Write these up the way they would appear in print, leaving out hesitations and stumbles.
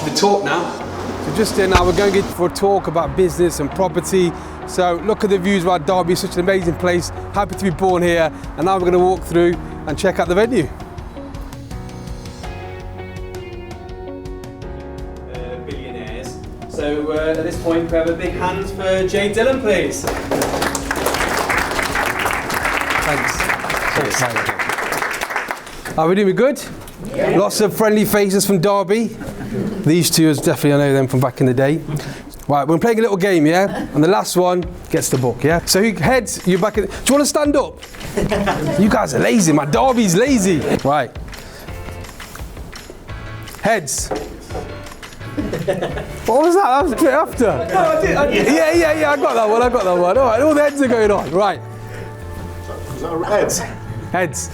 to the talk now. So just here now, we're going to get for a talk about business and property. So look at the views about Derby, such an amazing place. Happy to be born here. And now we're going to walk through and check out the venue. Billionaires. So at this point, we have a big hand for Jay Dhillon, please. Thanks. Are we doing good? Yeah. Lots of friendly faces from Derby. These two, definitely I know them from back in the day. Right, we're playing a little game, yeah? And the last one gets the book, yeah? So who heads, you back in, do you want to stand up? You guys are lazy, my Derby's lazy. Right. Heads. What was that? That was straight after. No, I did. Yeah, I got that one. All right, all the heads are going on. Right. Heads. Heads.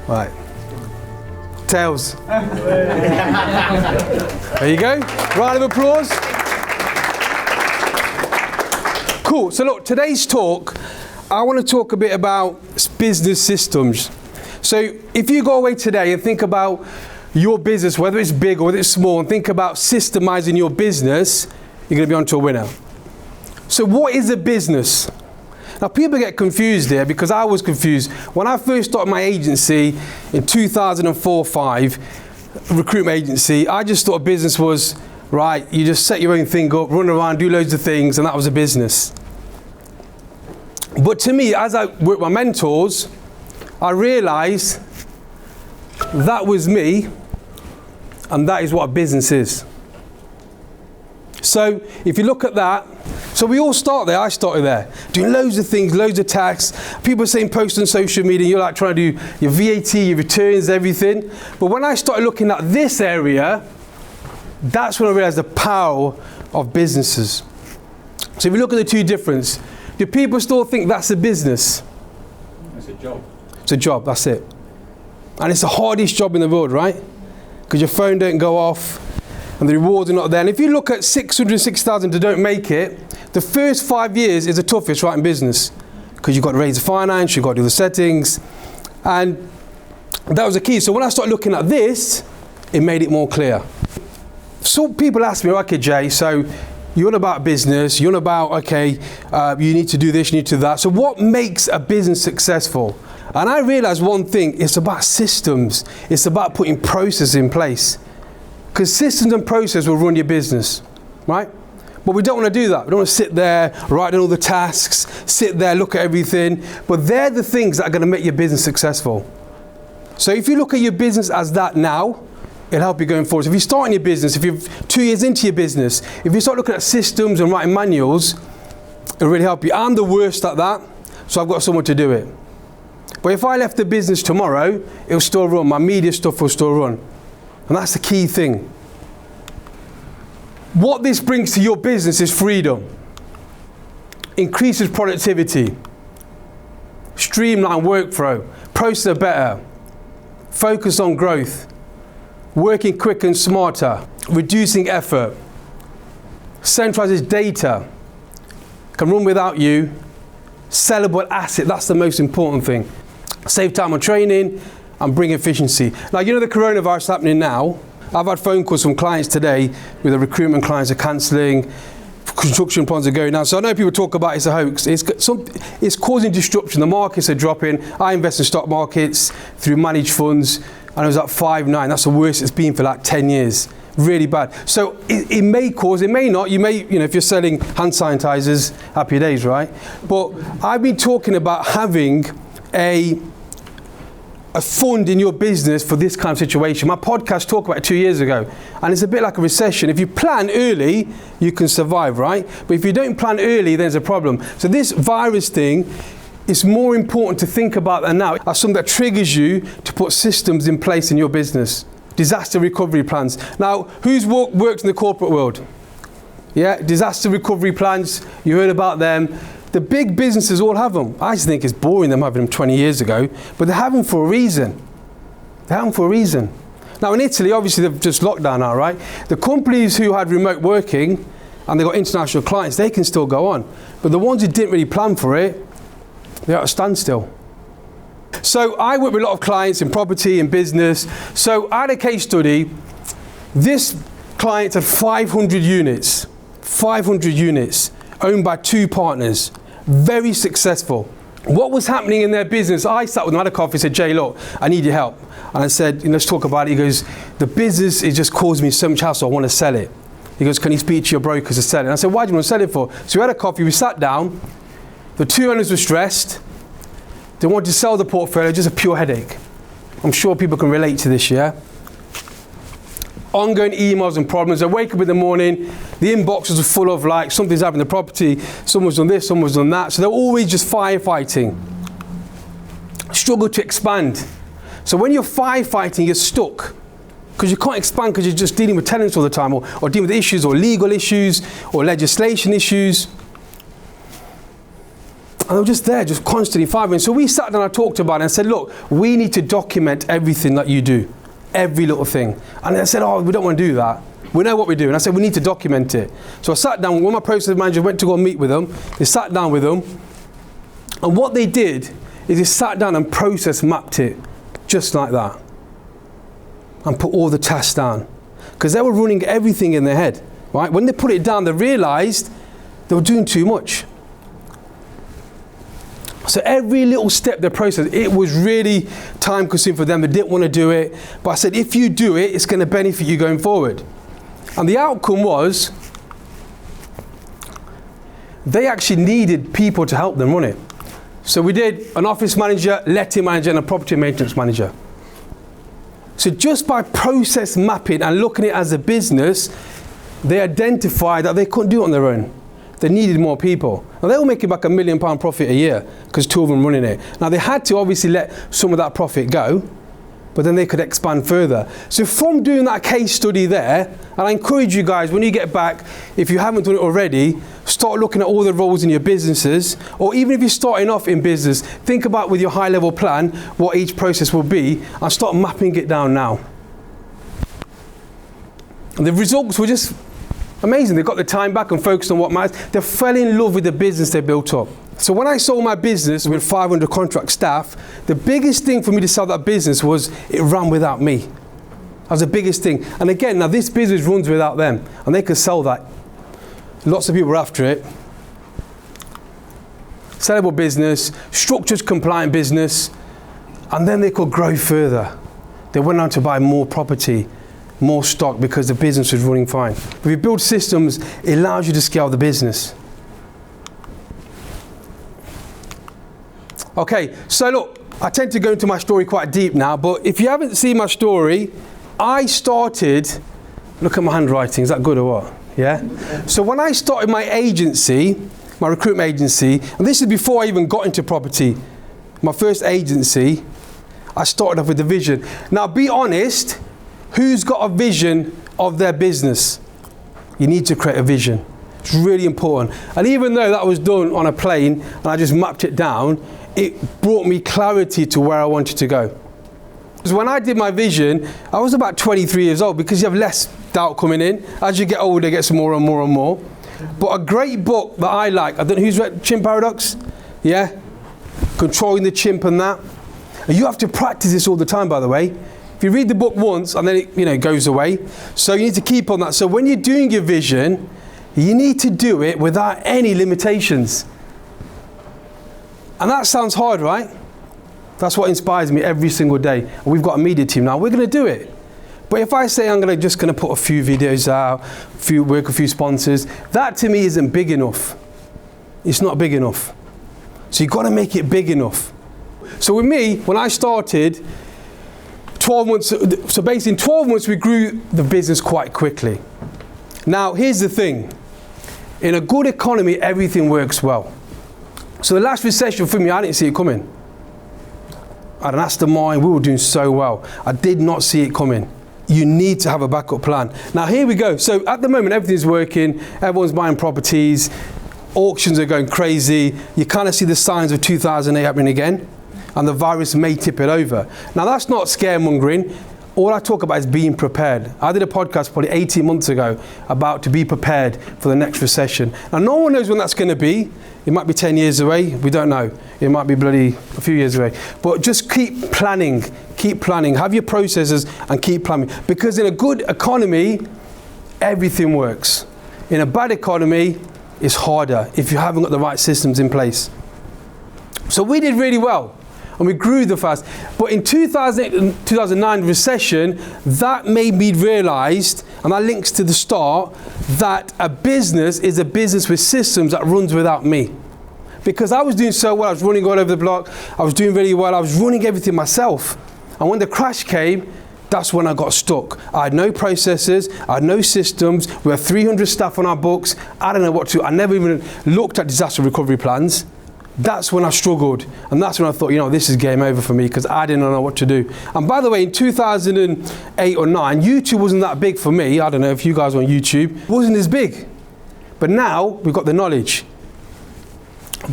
Right. Tails. There you go. Round of applause. Cool. So look, today's talk, I want to talk a bit about business systems. So if you go away today and think about your business, whether it's big or whether it's small, and think about systemizing your business, you're going to be onto a winner. So what is a business? Now people get confused here because I was confused. When I first started my agency in 2004-05, recruitment agency, I just thought a business was, right, you just set your own thing up, run around, do loads of things, and that was a business. But to me, as I worked with my mentors, I realized that was me, and that is what a business is. So if you look at that, so we all start there, I started there, doing loads of things, loads of tasks. People are saying post on social media, you're like trying to do your VAT, your returns, everything. But when I started looking at this area, that's when I realized the power of businesses. So if you look at the two differences, do people still think that's a business? It's a job. It's a job, that's it. And it's the hardest job in the world, right? Because your phone don't go off and the rewards are not there. And if you look at 606,000 that don't make it, the first 5 years is the toughest, right, in business. Because you've got to raise the finance, you've got to do the settings. And that was the key. So when I started looking at this, it made it more clear. So people ask me, okay, Jay, so you're on about business, you're on about, okay, you need to do this, you need to do that. So what makes a business successful? And I realized one thing, it's about systems. It's about putting processes in place. Because systems and process will run your business, right? But we don't want to do that. We don't want to sit there, write down all the tasks, sit there, look at everything. But they're the things that are going to make your business successful. So if you look at your business as that now, it'll help you going forward. So if you start in your business, if you're 2 years into your business, if you start looking at systems and writing manuals, it'll really help you. I'm the worst at that, so I've got someone to do it. But if I left the business tomorrow, it'll still run. My media stuff will still run. And that's the key thing. What this brings to your business is freedom. Increases productivity. Streamline workflow. Processes are better. Focus on growth. Working quicker and smarter. Reducing effort. Centralizes data. Can run without you. Sellable asset, that's the most important thing. Save time on training and bring efficiency. Now, you know the coronavirus happening now. I've had phone calls from clients today with the recruitment clients are cancelling, construction plans are going down. So I know people talk about it's a hoax. It's causing disruption. The markets are dropping. I invest in stock markets through managed funds, and it was at 5.9. That's the worst it's been for like 10 years. Really bad. So it may cause, it may not. You may, if you're selling hand sanitizers, happy days, right? But I've been talking about having a fund in your business for this kind of situation. My podcast talked about it 2 years ago, and it's a bit like a recession. If you plan early, you can survive, right? But if you don't plan early, there's a problem. So this virus thing, it's more important to think about that now as something that triggers you to put systems in place in your business. Disaster recovery plans. Now, who's worked in the corporate world? Yeah, disaster recovery plans, you heard about them. The big businesses all have them. I just think it's boring them having them 20 years ago, but they have them for a reason. They have them for a reason. Now in Italy, obviously they've just locked down now, right? The companies who had remote working and they got international clients, they can still go on. But the ones who didn't really plan for it, they're at a standstill. So I work with a lot of clients in property and business. So I had a case study This client had 500 units, owned by 2 partners, very successful. What was happening in their business? I sat with him, had a coffee, said, Jay, look, I need your help. And I said, let's talk about it. He goes, the business is just causing me so much hassle, I want to sell it. He goes, can you speak to your brokers to sell it? And I said, why do you want to sell it for? So we had a coffee, we sat down. The 2 owners were stressed. They wanted to sell the portfolio, just a pure headache. I'm sure people can relate to this, yeah? Ongoing emails and problems. I wake up in the morning, the inboxes are full of like, something's happened to the property, someone's done this, someone's done that. So they're always just firefighting. Struggle to expand. So when you're firefighting, you're stuck. Because you can't expand because you're just dealing with tenants all the time, or dealing with issues, or legal issues, or legislation issues. And they're just there, just constantly fighting. So we sat down and talked about it and said, look, we need to document everything that you do. Every little thing. And they said, oh, we don't want to do that. We know what we do. And I said, we need to document it. So I sat down, one of my process managers went to go and meet with them. They sat down with them. And what they did is they sat down and process mapped it, just like that. And put all the tasks down. Because they were running everything in their head, right? When they put it down, they realized they were doing too much. So every little step they processed, it was really time consuming for them. They didn't want to do it. But I said, if you do it, it's going to benefit you going forward. And the outcome was, they actually needed people to help them run it. So we did an office manager, letting manager, and a property maintenance manager. So just by process mapping and looking at it as a business, they identified that they couldn't do it on their own. They needed more people. Now they were making back £1 million profit a year because 2 of them running it. Now they had to obviously let some of that profit go, but then they could expand further. So from doing that case study there, and I encourage you guys, when you get back, if you haven't done it already, start looking at all the roles in your businesses, or even if you're starting off in business, think about with your high level plan what each process will be, and start mapping it down now. And the results were just amazing. They got the time back and focused on what matters. They fell in love with the business they built up. So when I sold my business with 500 contract staff, the biggest thing for me to sell that business was it ran without me. That was the biggest thing. And again, now this business runs without them, and they could sell that. Lots of people were after it. Sellable business, structured compliant business, and then they could grow further. They went on to buy more property, more stock, because the business was running fine. If you build systems, it allows you to scale the business. Okay, so look, I tend to go into my story quite deep now, but if you haven't seen my story, I started, look at my handwriting, is that good or what? Yeah? So when I started my agency, my recruitment agency, and this is before I even got into property, my first agency, I started off with a vision. Now be honest, who's got a vision of their business? You need to create a vision. It's really important. And even though that was done on a plane and I just mapped it down, it brought me clarity to where I wanted to go. Because when I did my vision, I was about 23 years old, because you have less doubt coming in. As you get older, it gets more and more and more. But a great book that I like, I don't know who's read Chimp Paradox? Yeah? Controlling the Chimp and that. And you have to practice this all the time, by the way. If you read the book once and then it goes away. So you need to keep on that. So when you're doing your vision, you need to do it without any limitations. And that sounds hard, right? That's what inspires me every single day. And we've got a media team now. We're going to do it. But if I say I'm just going to put a few videos out, work with a few sponsors, that to me isn't big enough. It's not big enough. So you've got to make it big enough. So with me, when I started, 12 months, so basically in 12 months we grew the business quite quickly. Now here's the thing. In a good economy, everything works well. So the last recession for me, I didn't see it coming. And that's the mind, we were doing so well. I did not see it coming. You need to have a backup plan. Now here we go. So at the moment, everything's working. Everyone's buying properties. Auctions are going crazy. You kind of see the signs of 2008 happening again. And the virus may tip it over. Now that's not scaremongering. all I talk about is being prepared. I did a podcast probably 18 months ago about to be prepared for the next recession. Now, no one knows when that's going to be. It might be 10 years away. We don't know. It might be bloody a few years away. But just keep planning. Keep planning. Have your processes and keep planning. Because in a good economy, everything works. In a bad economy, it's harder if you haven't got the right systems in place. So we did really well. And we grew the fast. But in 2009 recession, that made me realize, and that links to the start, that a business is a business with systems that runs without me. Because I was doing so well, I was running all over the block, I was doing really well, I was running everything myself. And when the crash came, that's when I got stuck. I had no processes, I had no systems, we had 300 staff on our books, I don't know what to do. I never even looked at disaster recovery plans. That's when I struggled, and that's when I thought, this is game over for me, because I didn't know what to do. And by the way, in 2008 or 9, YouTube wasn't that big for me. I don't know if you guys were on YouTube. It wasn't as big. But now, we've got the knowledge.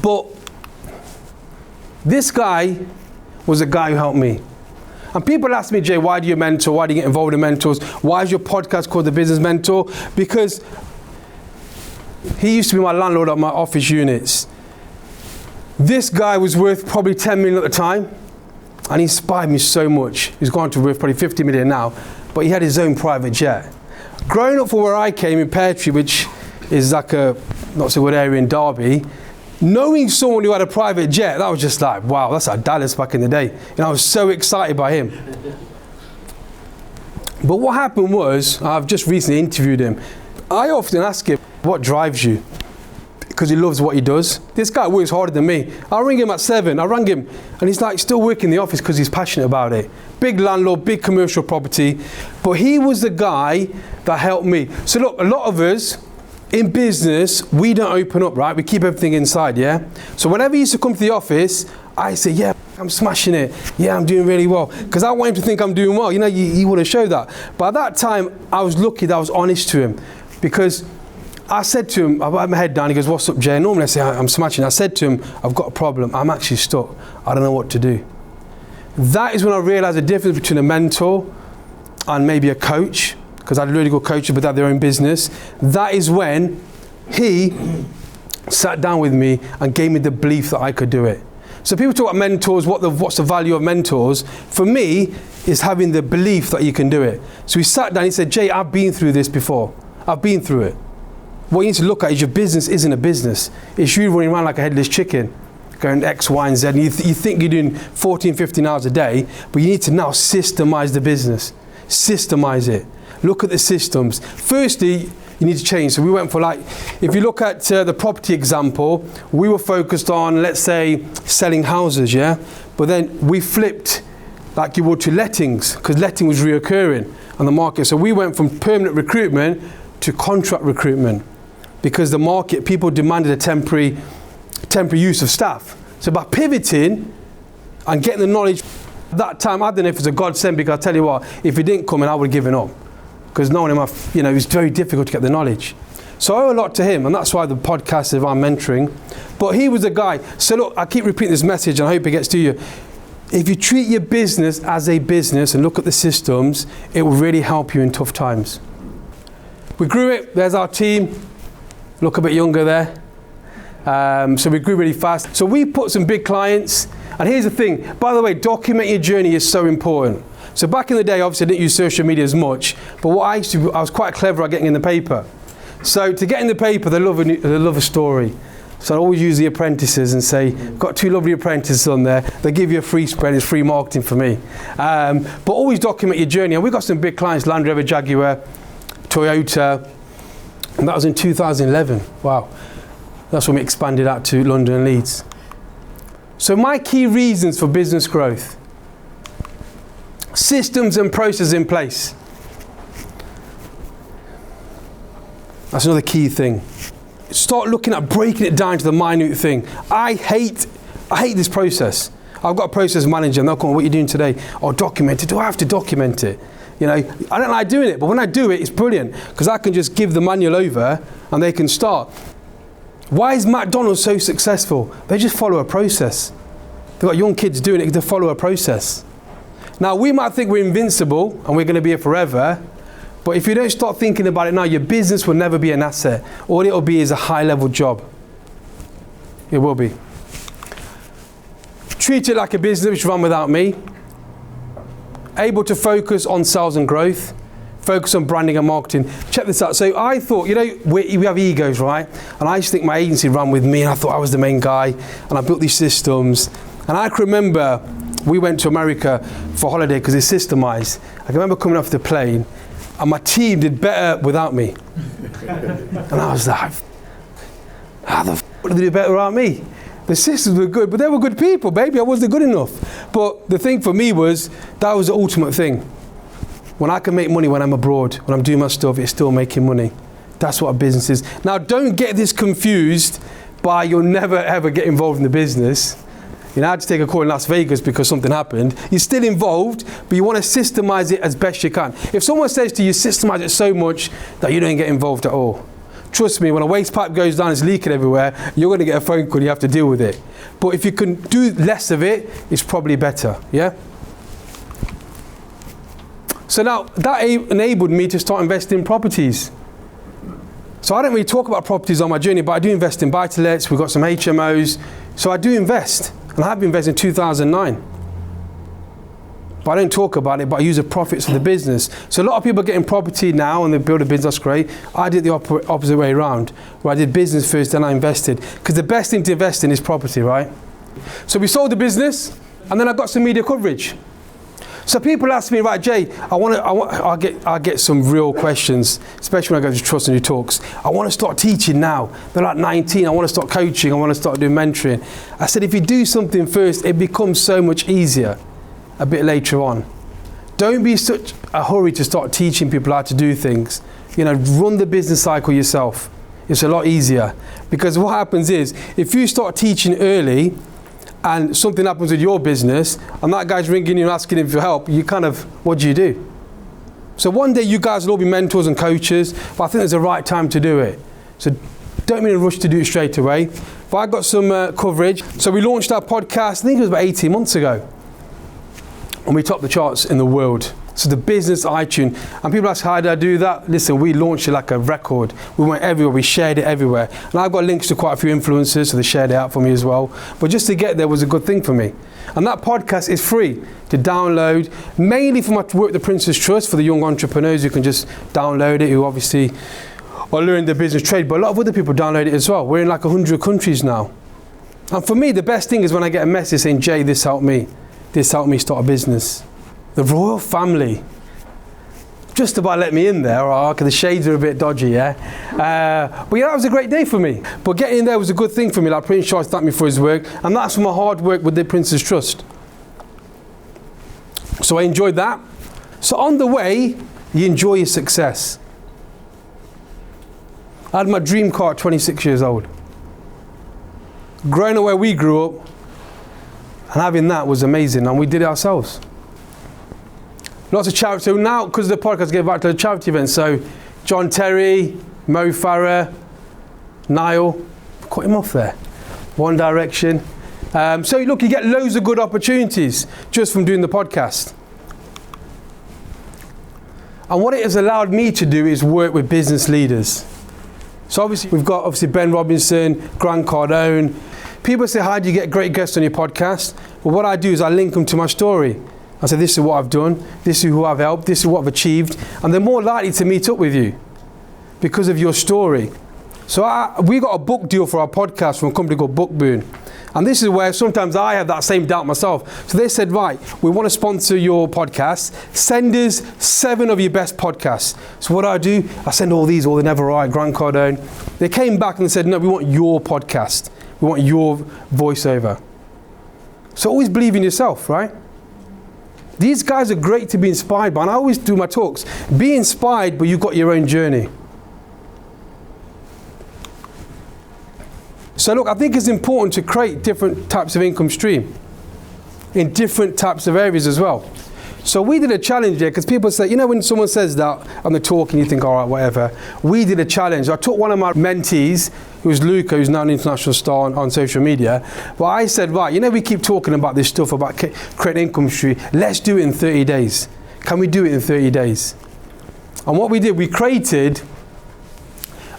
But this guy was a guy who helped me. And people ask me, Jay, why do you mentor? Why do you get involved in mentors? Why is your podcast called The Business Mentor? Because he used to be my landlord at my office units. This guy was worth probably 10 million at the time, and he inspired me so much. He's gone to worth probably 50 million now, but he had his own private jet. Growing up from where I came in Pear Tree, which is like a not so good area in Derby, knowing someone who had a private jet, that was just like, wow, that's like Dallas back in the day. And I was so excited by him. But what happened was, I've just recently interviewed him. I often ask him, what drives you? Because he loves what he does. This guy works harder than me. I ring him at 7, I rang him, and he's like still working in the office because he's passionate about it. Big landlord, big commercial property, but he was the guy that helped me. So look, a lot of us in business, we don't open up, right? We keep everything inside, yeah? So whenever he used to come to the office, I say, yeah, I'm smashing it. Yeah, I'm doing really well. Because I want him to think I'm doing well. You want to show that. But at that time, I was lucky that I was honest to him, because I said to him, I had my head down, he goes, what's up, Jay? Normally I say, I'm smashing. I said to him, I've got a problem. I'm actually stuck. I don't know what to do. That is when I realized the difference between a mentor and maybe a coach, because I had really good coaches, but they had their own business. That is when he sat down with me and gave me the belief that I could do it. So people talk about mentors, what's the value of mentors? For me, is having the belief that you can do it. So he sat down, he said, Jay, I've been through this before. I've been through it. What you need to look at is your business isn't a business. It's you running around like a headless chicken, going X, Y, and Z. And you think you're doing 14, 15 hours a day, but you need to now systemize the business. Systemize it. Look at the systems. Firstly, you need to change. So we went for if you look at the property example, we were focused on, let's say, selling houses, yeah? But then we flipped like you would to lettings, because letting was reoccurring on the market. So we went from permanent recruitment to contract recruitment, because the market, people demanded a temporary use of staff. So by pivoting and getting the knowledge, at that time, I don't know if it's a godsend, because I'll tell you what, if it didn't come in, I would have given up. Because no one in it was very difficult to get the knowledge. So I owe a lot to him, and that's why the podcast is about mentoring. But he was the guy. So look, I keep repeating this message, and I hope it gets to you. If you treat your business as a business and look at the systems, it will really help you in tough times. We grew it, there's our team. Look a bit younger there. So we grew really fast. So we put some big clients, and here's the thing, by the way, document your journey is so important. So back in the day, obviously I didn't use social media as much, but what I used to do, I was quite clever at getting in the paper. So to get in the paper, they love a story. So I always use the apprentices and say, got 2 lovely apprentices on there, they give you a free spread, it's free marketing for me. But always document your journey, and we got some big clients, Land Rover, Jaguar, Toyota, and that was in 2011. Wow. That's when we expanded out to London and Leeds. So my key reasons for business growth: systems and processes in place. That's another key thing. Start looking at breaking it down to the minute thing. I hate this process. I've got a process manager, and they'll come, what are you doing today? Oh, document it. Do I have to document it? I don't like doing it, but when I do it, it's brilliant, because I can just give the manual over and they can start. Why is McDonald's so successful? They just follow a process. They've got young kids doing it, they follow a process. Now, we might think we're invincible and we're going to be here forever, but if you don't start thinking about it now, your business will never be an asset. All it will be is a high-level job. It will be. Treat it like a business which run without me. Able to focus on sales and growth. Focus on branding and marketing. Check this out. So I thought, you know, we have egos, right? And I used to think my agency ran with me, and I thought I was the main guy, and I built these systems. And I can remember we went to America for holiday because it's systemized. I can remember coming off the plane, and my team did better without me. And I was like, how the f*** did they do better without me? The systems were good, but they were good people, baby. I wasn't good enough. But the thing for me was, that was the ultimate thing. When I can make money when I'm abroad, when I'm doing my stuff, it's still making money. That's what a business is. Now, don't get this confused by you'll never ever get involved in the business. You know, I had to take a call in Las Vegas because something happened. You're still involved, but you want to systemize it as best you can. If someone says to you, systemize it so much that you don't get involved at all, trust me, when a waste pipe goes down, it's leaking everywhere, you're going to get a phone call, you have to deal with it. But if you can do less of it, it's probably better, yeah? So now, that enabled me to start investing in properties. So I don't really talk about properties on my journey, but I do invest in buy-to-lets, we've got some HMOs, so I do invest. And I have been investing in 2009. But I don't talk about it, but I use the profits of the business. So a lot of people are getting property now and they build a business, that's great. I did the opposite way around, where I did business first, then I invested. Because the best thing to invest in is property, right? So we sold the business, and then I got some media coverage. So people ask me, right, Jay, I get some real questions, especially when I go to Trust and do talks. I want to start teaching now. They're like 19, I want to start coaching, I want to start doing mentoring. I said, if you do something first, it becomes so much easier a bit later on. Don't be such a hurry to start teaching people how to do things. You know, run the business cycle yourself. It's a lot easier. Because what happens is, if you start teaching early, and something happens with your business, and that guy's ringing you and asking him for help, you kind of, what do you do? So one day you guys will all be mentors and coaches, but I think there's a right time to do it. So don't be in a rush to do it straight away. But I got some coverage. So we launched our podcast, I think it was about 18 months ago. And we topped the charts in the world. So the business iTunes. And people ask, how did I do that? Listen, we launched it like a record. We went everywhere, we shared it everywhere. And I've got links to quite a few influencers, so they shared it out for me as well. But just to get there was a good thing for me. And that podcast is free to download, mainly for my work with the Prince's Trust, for the young entrepreneurs who can just download it, who obviously are learning the business trade. But a lot of other people download it as well. We're in like 100 countries now. And for me, the best thing is when I get a message saying, Jay, this helped me. This helped me start a business. The royal family just about let me in there. Oh, okay, the shades are a bit dodgy, yeah? But yeah, that was a great day for me. But getting in there was a good thing for me. Like Prince Charles thanked me for his work, and that's from my hard work with the Prince's Trust. So I enjoyed that. So on the way, you enjoy your success. I had my dream car at 26 years old. Growing up where we grew up, and having that was amazing, and we did it ourselves. Lots of charity. So now, because of the podcast, I get back to the charity events. So John Terry, Mo Farah, Niall, cut him off there. One Direction. So look, you get loads of good opportunities just from doing the podcast. And what it has allowed me to do is work with business leaders. So obviously, we've got Ben Robinson, Grant Cardone. People say, how do you get great guests on your podcast? Well, what I do is I link them to my story. I say, this is what I've done, this is who I've helped, this is what I've achieved, and they're more likely to meet up with you because of your story. So we got a book deal for our podcast from a company called Bookboon. And this is where sometimes I have that same doubt myself. So they said, right, we want to sponsor your podcast. Send us 7 of your best podcasts. So what do? I send all these, all the Never Right, Grant Cardone. They came back and said, no, we want your podcast. We want your voiceover. So always believe in yourself, right? These guys are great to be inspired by, and I always do my talks. Be inspired, but you've got your own journey. So look, I think it's important to create different types of income stream in different types of areas as well. So we did a challenge there, because people say, you know, when someone says that and they're talking, you think, all right, whatever. We did a challenge. I took one of my mentees, who's Luca, who's now an international star on social media. But I said, right, you know, we keep talking about this stuff about creating income stream. Let's do it in 30 days. Can we do it in 30 days? And what we did, we created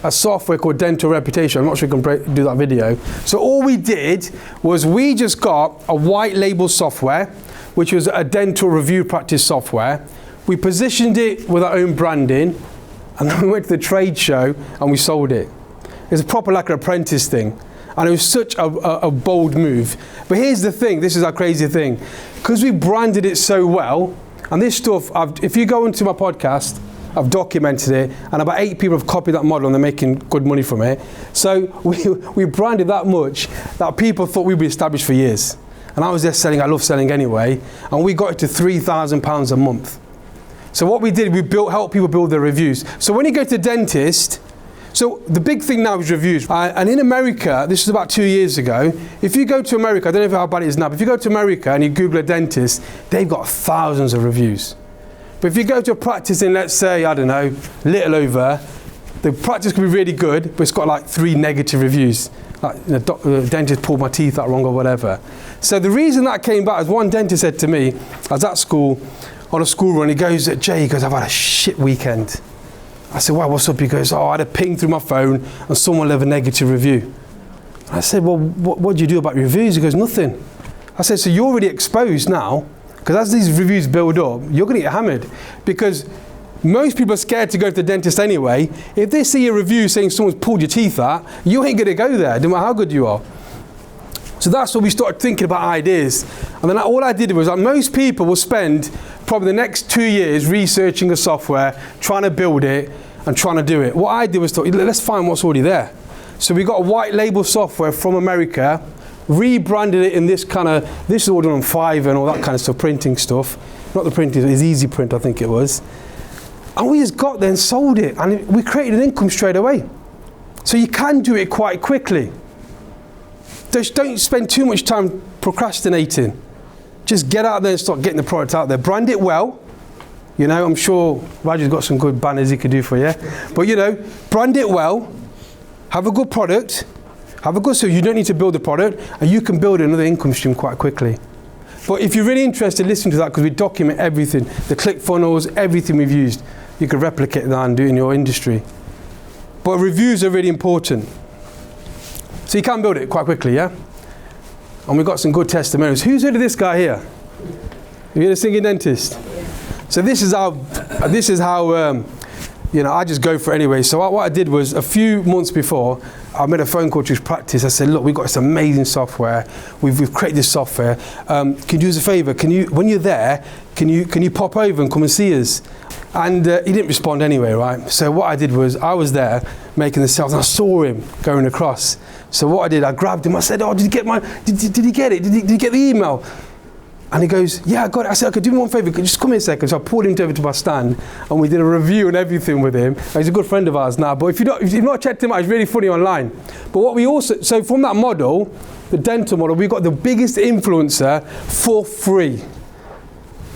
a software called Dental Reputation. I'm not sure you can do that video. So all we did was we just got a white label software, which was a dental review practice software. We positioned it with our own branding, and then we went to the trade show and we sold it. It's a proper like an apprentice thing. And it was such a bold move. But here's the thing, this is our crazy thing. Because we branded it so well, and this stuff, if you go into my podcast, I've documented it, and about 8 people have copied that model and they're making good money from it. So we branded that much that people thought we'd be established for years. And I was there selling, I love selling anyway, and we got it to £3,000 a month. So what we did, we helped people build their reviews. So when you go to the dentist, so the big thing now is reviews. And in America, this is about 2 years ago, if you go to America, I don't know how bad it is now, but if you go to America and you Google a dentist, they've got thousands of reviews. But if you go to a practice in, let's say, I don't know, Little Over, the practice could be really good, but it's got like 3 negative reviews. Like, the dentist pulled my teeth out wrong or whatever. So the reason that came back is one dentist said to me, I was at school, on a school run, he goes, Jay, he goes, I've had a shit weekend. I said, wow, what's up? He goes, I had a ping through my phone and someone left a negative review. I said, well, what do you do about reviews? He goes, nothing. I said, so you're already exposed now, because as these reviews build up, you're going to get hammered. Because most people are scared to go to the dentist anyway. If they see a review saying someone's pulled your teeth out, you ain't going to go there, no matter how good you are. So that's when we started thinking about ideas. And then all I did was, most people will spend probably the next 2 years researching a software, trying to build it, and trying to do it. What I did was thought, let's find what's already there. So we got a white label software from America, rebranded it in this is all done on Fiverr and all that kind of stuff, printing stuff. Not the printing, it's Easy Print, I think it was. And we just got there and sold it, and we created an income straight away. So you can do it quite quickly. Just don't spend too much time procrastinating. Just get out there and start getting the product out there. Brand it well. You know, I'm sure Raju's got some good banners he could do for you. But you know, brand it well. Have a good product. So you don't need to build the product, and you can build another income stream quite quickly. But if you're really interested, listen to that, because we document everything, the click funnels, everything we've used. You can replicate that and do it in your industry. But reviews are really important. So you can build it quite quickly, yeah? And we've got some good testimonials. Who's heard of this guy here? You heard of Singing Dentist? So this is how you know, I just go for it anyway. So what I did was, a few months before, I made a phone call to his practice. I said, look, we've got this amazing software. We've created this software. Can you do us a favor? When you're there, can you pop over and come and see us? And he didn't respond anyway, right? So what I did was, I was there making the sales, and I saw him going across. So what I did, I grabbed him. I said, oh, did he get it? Did he get the email? And he goes, yeah, I got it. I said, okay, do me one favor, just come here a second. So I pulled him over to my stand, and we did a review and everything with him. And he's a good friend of ours now, but if you've not checked him out, he's really funny online. But what we also, so from that model, the dental model, we got the biggest influencer for free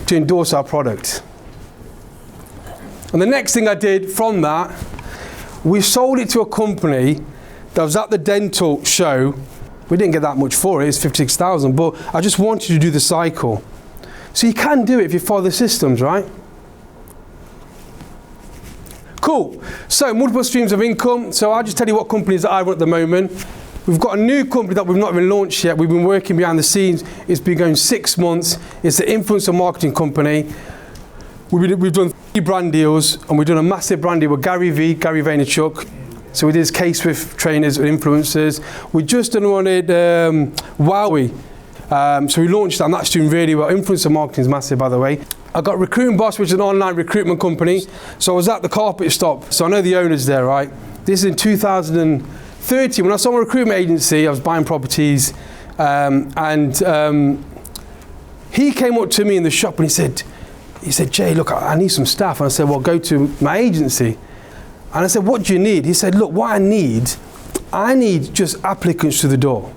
to endorse our product. And the next thing I did from that, we sold it to a company that was at the dental show. We didn't get that much for it, it's 56,000, but I just wanted to do the cycle. So you can do it if you follow the systems, right? Cool. So multiple streams of income. So I'll just tell you what companies that I run at the moment. We've got a new company that we've not even launched yet. We've been working behind the scenes. It's been going 6 months. It's the influencer marketing company. We've done 3 brand deals, and we've done a massive brand deal with Gary Vaynerchuk. So we did his K-Swift trainers and influencers. We just done one at Wowie. So we launched that, and that's doing really well. Influencer marketing is massive, by the way. I got Recruiting Boss, which is an online recruitment company. So I was at the carpet stop. So I know the owners there, right? This is in 2013. When I saw my recruitment agency, I was buying properties. He came up to me in the shop and he said, Jay, look, I need some staff. And I said, well, go to my agency. And I said, what do you need? He said, look, what I need just applicants to the door.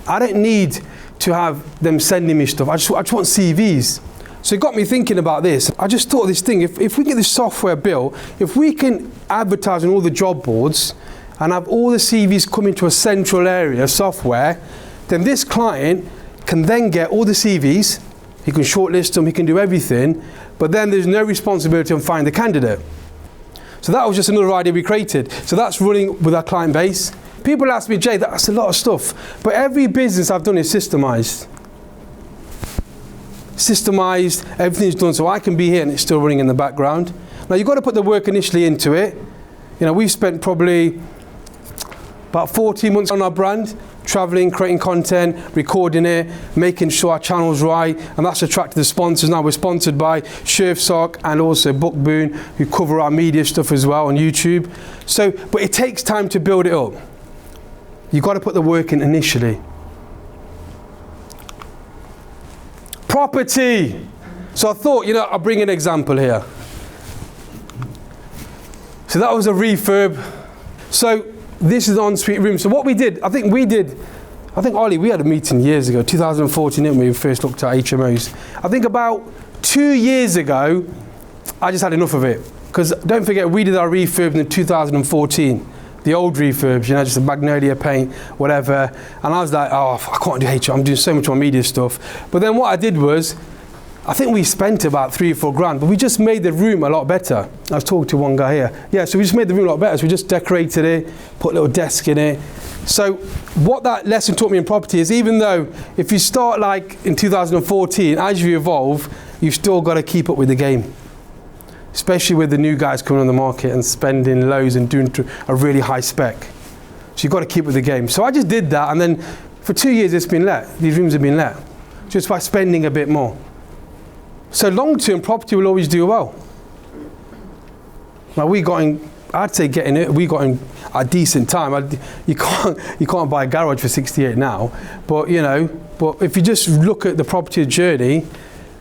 I don't need to have them sending me stuff. I just want CVs. So it got me thinking about this. I just thought this thing, if we get this software built, if we can advertise on all the job boards and have all the CVs come into a central area software, then this client can then get all the CVs, he can shortlist them, he can do everything, but then there's no responsibility on finding the candidate. So that was just another idea we created. So that's running with our client base. People ask me, Jay, that's a lot of stuff. But every business I've done is systemized. Systemized, everything's done so I can be here and it's still running in the background. Now you've got to put the work initially into it. You know, we've spent probably about 14 months on our brand, traveling, creating content, recording it, making sure our channel's right, and that's attracted the sponsors. Now we're sponsored by Surfsock and also Bookboon, who cover our media stuff as well on YouTube. So, but it takes time to build it up. You've got to put the work in initially. Property. So I thought, you know, I'll bring an example here. So that was a refurb. So this is an ensuite room. So what we did, I think Ollie, we had a meeting years ago, 2014, didn't we? We first looked at HMOs. I think about 2 years ago, I just had enough of it. Because don't forget, we did our refurb in 2014. The old refurbs, you know, just a magnolia paint, whatever. And I was like, oh, I can't do HMO, I'm doing so much more media stuff. But then what I did was, I think we spent about 3 or 4 grand, but we just made the room a lot better. I was talking to one guy here. Yeah, so we just made the room a lot better. So we just decorated it, put a little desk in it. So what that lesson taught me in property is, even though if you start like in 2014, as you evolve, you've still got to keep up with the game. Especially with the new guys coming on the market and spending loads and doing a really high spec. So you've got to keep with the game. So I just did that, and then for 2 years it's been let. These rooms have been let, just by spending a bit more. So long-term property will always do well. Now we got in, I'd say getting it, we got in a decent time. You can't buy a garage for 68 now, but you know, but if you just look at the property journey,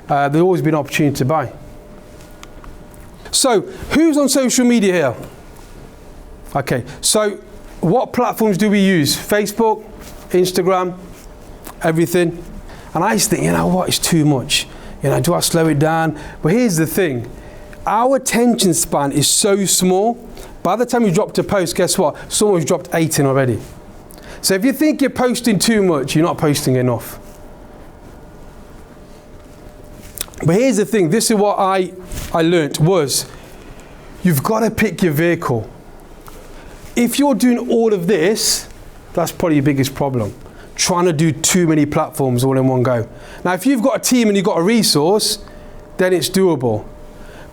there'll always be an opportunity to buy. So, who's on social media here? Okay, so what platforms do we use? Facebook, Instagram, everything. And I used to think, you know what, it's too much. You know, do I slow it down? But here's the thing. Our attention span is so small. By the time you drop to post, guess what? Someone's dropped 8 in already. So if you think you're posting too much, you're not posting enough. But here's the thing, this is what I learnt was, you've got to pick your vehicle. If you're doing all of this, that's probably your biggest problem. Trying to do too many platforms all in one go. Now, if you've got a team and you've got a resource, then it's doable.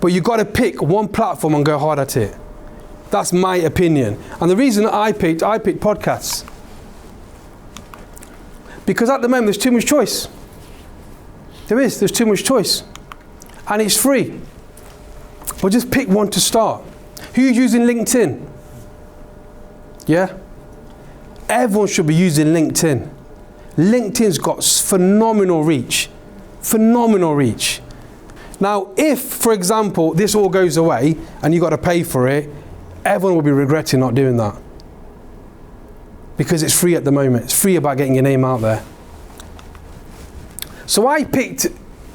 But you've got to pick one platform and go hard at it. That's my opinion. And the reason I picked podcasts. Because at the moment, there's too much choice. There's too much choice. And it's free. But just pick one to start. Who's using LinkedIn? Yeah? Everyone should be using LinkedIn. LinkedIn's got phenomenal reach. Phenomenal reach. Now, if, for example, this all goes away and you've got to pay for it, everyone will be regretting not doing that. Because it's free at the moment. It's free about getting your name out there. So I picked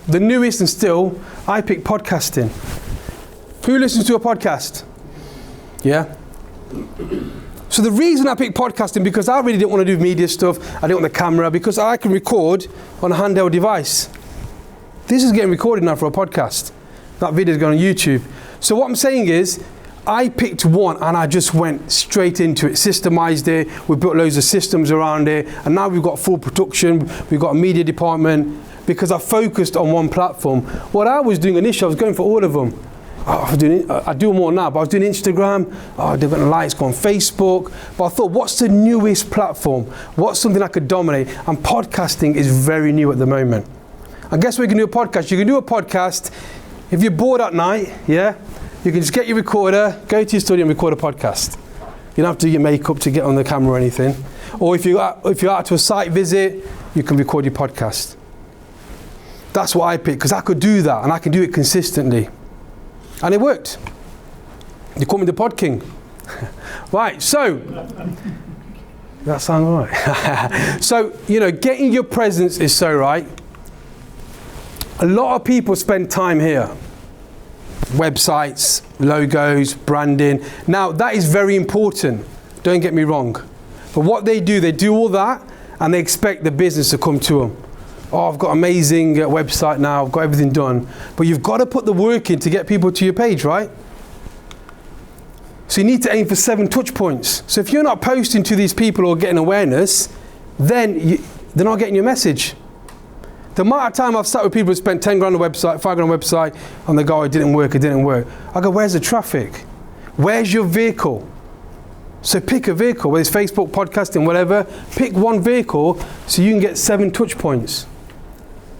the newest, and still, I picked podcasting. Who listens to a podcast? Yeah? So the reason I picked podcasting, because I really didn't want to do media stuff, I didn't want the camera, because I can record on a handheld device. This is getting recorded now for a podcast. That video is going on YouTube. So what I'm saying is, I picked one and I just went straight into it, systemized it, we built loads of systems around it, and now we've got full production, we've got a media department, because I focused on one platform. What I was doing initially, I was going for all of them. I do more now, but I was doing Instagram, they're going to like, it's go on Facebook, but I thought, what's the newest platform? What's something I could dominate? And podcasting is very new at the moment. And guess what you can do a podcast? You can do a podcast, if you're bored at night, yeah? You can just get your recorder, go to your studio and record a podcast. You don't have to do your makeup to get on the camera or anything. Or if you're out to a site visit, you can record your podcast. That's what I picked, because I could do that and I can do it consistently. And it worked. They call me the Pod King. Right, so, that sounds right. So, you know, getting your presence is so right. A lot of people spend time here. Websites, logos, branding. Now, that is very important. Don't get me wrong. But what they do all that, and they expect the business to come to them. Oh, I've got an amazing website now, I've got everything done. But you've got to put the work in to get people to your page, right? So you need to aim for 7 touch points. So if you're not posting to these people or getting awareness, then they're not getting your message. The amount of time I've sat with people who spent 10 grand on a website, 5 grand on a website, and they go, it didn't work. I go, where's the traffic? Where's your vehicle? So pick a vehicle, whether it's Facebook, podcasting, whatever. Pick one vehicle so you can get 7 touch points.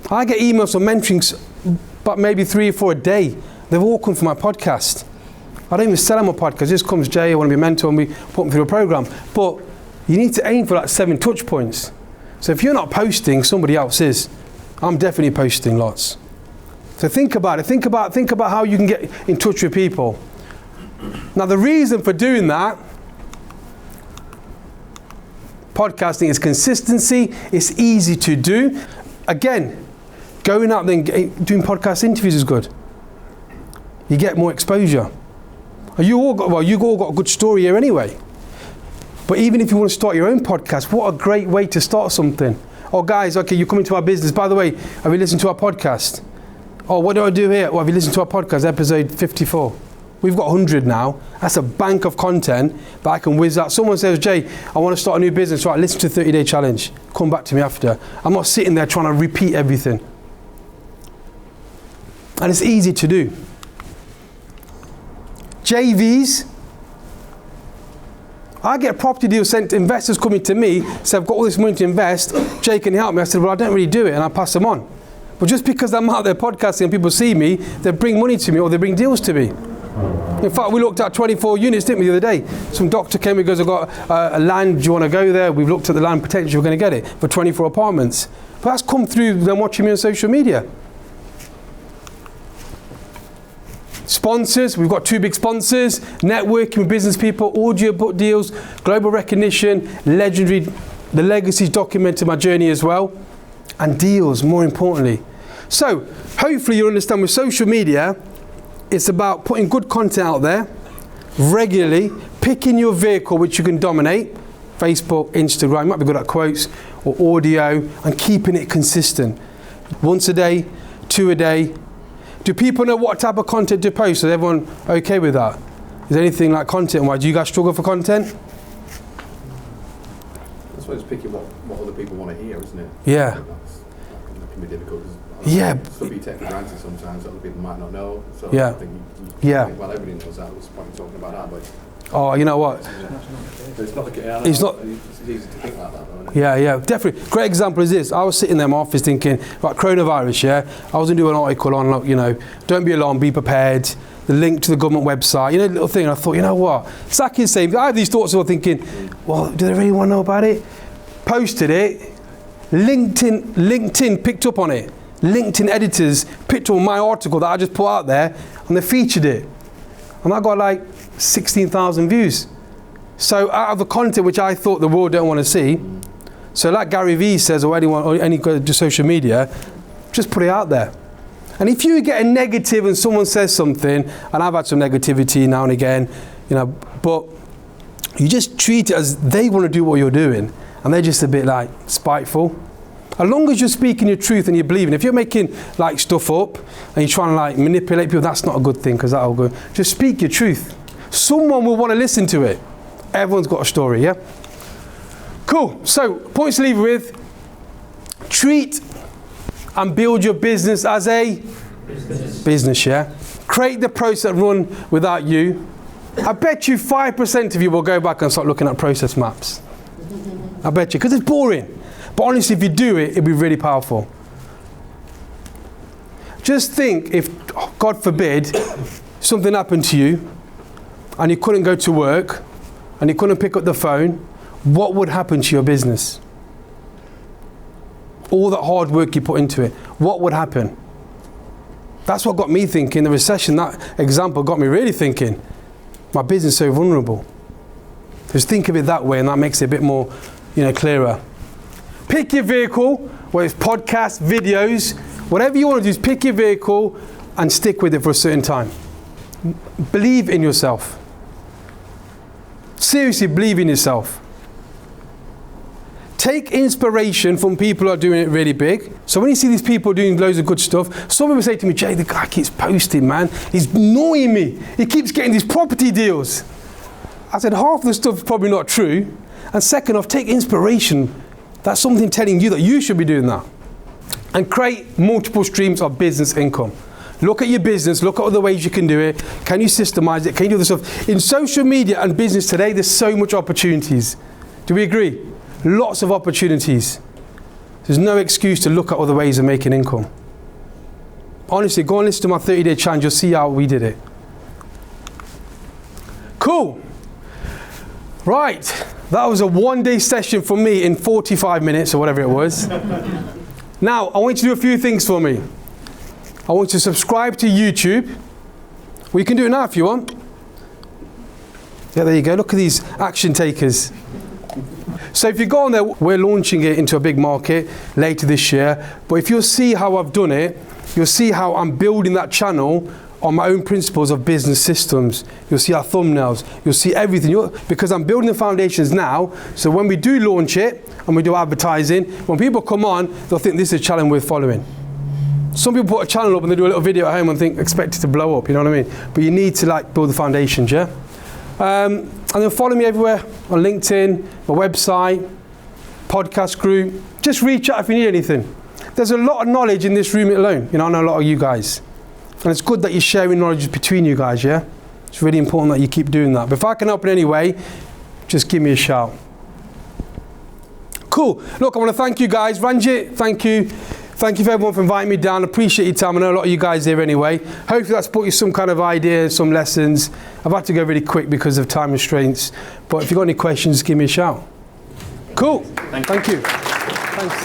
I get emails from mentoring, but maybe 3 or 4 a day. They've all come from my podcast. I don't even sell them a podcast. Just comes Jay, I want to be a mentor, and we put them through a program. But you need to aim for that 7 touch points. So if you're not posting, somebody else is. I'm definitely posting lots. So think about it. Think about how you can get in touch with people. Now the reason for doing that, podcasting is consistency. It's easy to do. Again, going out there and doing podcast interviews is good. You get more exposure. You all got a good story here anyway. But even if you want to start your own podcast, what a great way to start something. Oh guys, okay, you're coming to our business. By the way, have you listened to our podcast? Oh, what do I do here? Well, have you listened to our podcast, episode 54? We've got 100 now. That's a bank of content that I can whiz out. Someone says, Jay, I want to start a new business. Right, listen to the 30-day challenge. Come back to me after. I'm not sitting there trying to repeat everything. And it's easy to do. JVs. I get property deals sent to investors coming to me, say, I've got all this money to invest. Jay, can you help me? I said, well, I don't really do it, and I pass them on. But just because I'm out there podcasting and people see me, they bring money to me or they bring deals to me. In fact, we looked at 24 units, didn't we, the other day? Some doctor came and goes, I've got a land, do you want to go there? We've looked at the land potential, we're going to get it for 24 apartments. But that's come through them watching me on social media. Sponsors, we've got 2 big sponsors, networking with business people, audio book deals, global recognition, legendary, the legacies documented my journey as well, and deals, more importantly. So, hopefully you understand with social media, it's about putting good content out there, regularly, picking your vehicle which you can dominate, Facebook, Instagram, you might be good at quotes, or audio, and keeping it consistent. Once a day, 2 a day. Do people know what type of content to post? Is everyone okay with that? Is there anything like content-wise? Do you guys struggle for content? I suppose picking what other people want to hear, isn't it? Yeah. That can be difficult. Yeah. Stuff you take for granted sometimes that other people might not know. So Yeah. I think Yeah. think, well, everybody knows that. What's the point of talking about that? But Oh, you know what? it's not the case. It's not- It's easy to think like that, though, isn't it? Yeah, definitely. Great example is this. I was sitting there in my office thinking, right, coronavirus, yeah? I was going to do an article on, like, don't be alarmed, be prepared. The link to the government website, little thing. I thought, you know what? Zach is saying, I have these thoughts of thinking, well, do they really want to know about it? Posted it. LinkedIn picked up on it. LinkedIn editors picked up on my article that I just put out there, and they featured it. And I got like 16,000 views. So out of the content which I thought the world don't want to see, so like Gary Vee says, or anyone, or any social media, just put it out there. And if you get a negative and someone says something, and I've had some negativity now and again, but you just treat it as they want to do what you're doing, and they're just a bit like spiteful. As long as you're speaking your truth and you're believing, if you're making like stuff up and you're trying to like manipulate people, that's not a good thing, because that'll go. Just speak your truth. Someone will want to listen to it. Everyone's got a story, yeah? Cool. So, points to leave with: treat and build your business as a business, yeah? Create the process that run without you. I bet you 5% of you will go back and start looking at process maps. I bet you, because it's boring. But honestly, if you do it, it'll be really powerful. Just think if, God forbid, something happened to you and you couldn't go to work and you couldn't pick up the phone, what would happen to your business? All that hard work you put into it, what would happen? That's what got me thinking. The recession, that example got me really thinking, my business is so vulnerable. Just think of it that way, and that makes it a bit more, clearer. Pick your vehicle, whether it's podcasts, videos, Whatever you want to do is pick your vehicle and stick with it for a certain time. Believe in yourself. Seriously, believe in yourself. Take inspiration from people who are doing it really big. So when you see these people doing loads of good stuff, some people say to me, Jay, the guy keeps posting, man. He's annoying me. He keeps getting these property deals. I said, half the stuff is probably not true. And second off, take inspiration. That's something telling you that you should be doing that. And create multiple streams of business income. Look at your business, look at other ways you can do it. Can you systemize it? Can you do this stuff? In social media and business today, there's so much opportunities. Do we agree? Lots of opportunities. There's no excuse to look at other ways of making income. Honestly, go and listen to my 30-day challenge, you'll see how we did it. Cool. Right, that was a one-day session for me in 45 minutes or whatever it was. Now, I want you to do a few things for me. I want you to subscribe to YouTube. Well, you can do it now if you want. Yeah, there you go. Look at these action takers. So if you go on there, we're launching it into a big market later this year. But if you'll see how I've done it, you'll see how I'm building that channel on my own principles of business systems. You'll see our thumbnails. You'll see everything. Because I'm building the foundations now. So when we do launch it and we do advertising, when people come on, they'll think this is a channel worth following. Some people put a channel up and they do a little video at home and expect it to blow up, you know what I mean? But you need to build the foundations, yeah? And then follow me everywhere on LinkedIn, my website, podcast group. Just reach out if you need anything. There's a lot of knowledge in this room alone. You know, I know a lot of you guys. And it's good that you're sharing knowledge between you guys, yeah? It's really important that you keep doing that. But if I can help in any way, just give me a shout. Cool. Look, I want to thank you guys. Ranjit, thank you. Thank you for everyone for inviting me down. Appreciate your time. I know a lot of you guys here anyway. Hopefully that's brought you some kind of ideas, some lessons. I've had to go really quick because of time restraints. But if you've got any questions, give me a shout. Cool. Thank you. Thanks.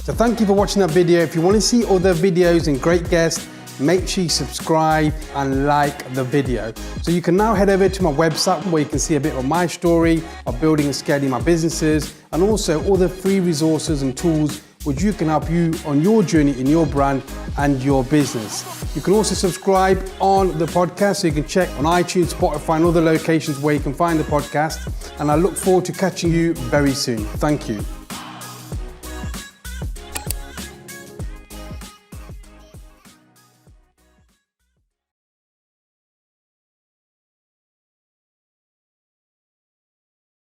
So thank you for watching that video. If you want to see other videos and great guests, make sure you subscribe and like the video. So you can now head over to my website where you can see a bit of my story of building and scaling my businesses, and also other free resources and tools which you can help you on your journey in your brand and your business. You can also subscribe on the podcast, so you can check on iTunes, Spotify and other locations where you can find the podcast. And I look forward to catching you very soon. Thank you.